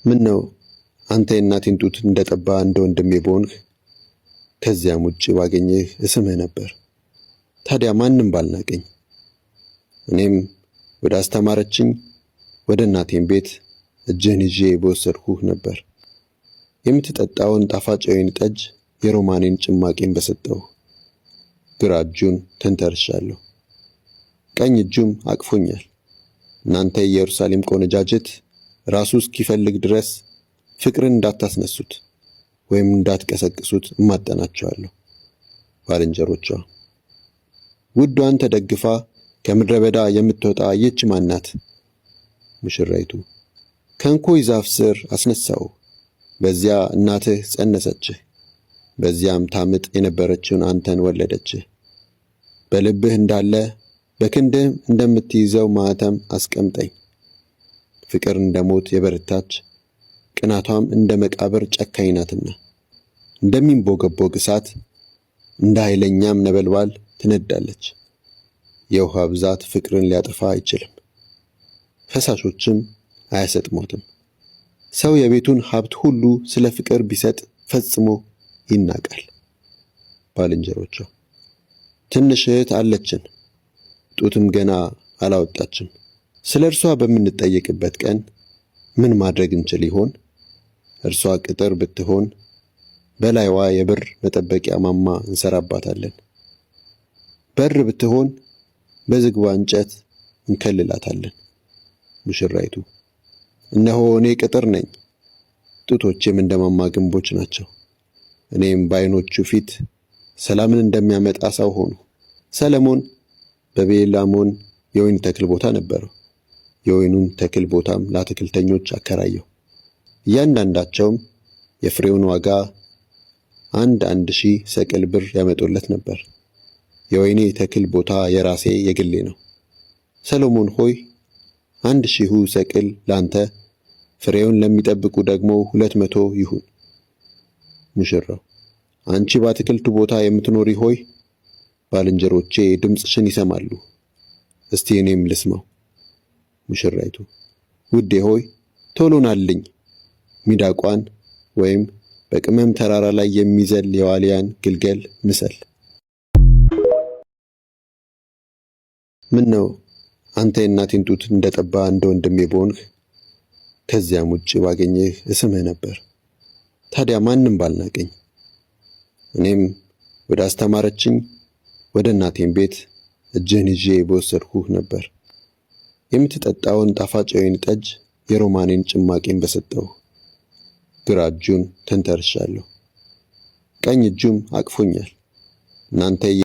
ምን ነው አንተ የእናቴን ጡት እንደጠባ እንደ ወንድሜ በሆንህ ከዚያም ውጭ ባገኘህ እስምህ ነበር። ታዲያ ማንም ባልናቀኝ። እኔም ወደ አስተማረችኝ ወደ እናቴም ቤት እጅህን ይዤ በወሰድኩህ ነበር። የምትጠጣውን ጣፋጭ ወይን ጠጅ የሮማኔን ጭማቂን በሰጠው ግራ እጁን ተንተርሻለሁ፣ ቀኝ እጁም አቅፎኛል። እናንተ የኢየሩሳሌም ቆነጃጅት ራሱ እስኪፈልግ ድረስ ፍቅርን እንዳታስነሱት ወይም እንዳትቀሰቅሱት እማጠናቸዋለሁ። ባልንጀሮቿ ውዷን ተደግፋ ከምድረ በዳ የምትወጣ ይህች ማናት? ሙሽራይቱ ከእንኮይ ዛፍ ስር አስነሳው፣ በዚያ እናትህ ጸነሰችህ፣ በዚያም ታምጥ የነበረችውን አንተን ወለደችህ። በልብህ እንዳለ በክንድህም እንደምትይዘው ማኅተም አስቀምጠኝ። ፍቅር እንደ ሞት የበረታች ቅናቷም እንደ መቃብር ጨካኝ ናትና እንደሚንቦገቦግ እሳት እንደ ኃይለኛም ነበልባል ትነዳለች። የውሃ ብዛት ፍቅርን ሊያጠፋ አይችልም፣ ፈሳሾችም አያሰጥሞትም። ሰው የቤቱን ሀብት ሁሉ ስለ ፍቅር ቢሰጥ ፈጽሞ ይናቃል። ባልንጀሮቿ ትንሽ እህት አለችን፣ ጡትም ገና አላወጣችም። ስለ እርሷ በምንጠየቅበት ቀን ምን ማድረግ እንችል ይሆን? እርሷ ቅጥር ብትሆን በላይዋ የብር መጠበቂያ ማማ እንሰራባታለን። በር ብትሆን በዝግባ እንጨት እንከልላታለን። ሙሽራይቱ እነሆ እኔ ቅጥር ነኝ፣ ጡቶቼም እንደማማ ግንቦች ናቸው። እኔም በዓይኖቹ ፊት ሰላምን እንደሚያመጣ ሰው ሆኑ። ሰለሞን በቤላሞን የወይን ተክል ቦታ ነበረው። የወይኑን ተክል ቦታም ለአትክልተኞች አከራየው። እያንዳንዳቸውም የፍሬውን ዋጋ 1,000 ሰቅል ብር ያመጡለት ነበር። የወይኔ ተክል ቦታ የራሴ የግሌ ነው። ሰሎሞን ሆይ 1,000 ሰቅል ላንተ፣ ፍሬውን ለሚጠብቁ ደግሞ 200 ይሁን። ሙሽራው አንቺ በአትክልቱ ቦታ የምትኖሪ ሆይ ባልንጀሮቼ ድምፅሽን ይሰማሉ፣ እስቲ እኔም ልስማው። ሙሽራይቱ ውዴ ሆይ ቶሎ ናልኝ፣ ሚዳቋን ወይም በቅመም ተራራ ላይ የሚዘል የዋልያን ግልገል ምሰል። ምን ነው አንተ የእናቴን ጡት እንደጠባ እንደ ወንድሜ በሆንህ ከዚያም ውጭ ባገኘህ እስምህ ነበር። ታዲያ ማንም ባልናቀኝ። እኔም ወደ አስተማረችኝ ወደ እናቴም ቤት እጅህን ይዤ በወሰድኩህ ነበር። የምትጠጣውን ጣፋጭ ወይን ጠጅ የሮማኔን ጭማቂን በሰጠው ግራ እጁን ተንተርሻለሁ፣ ቀኝ እጁም አቅፎኛል። እናንተ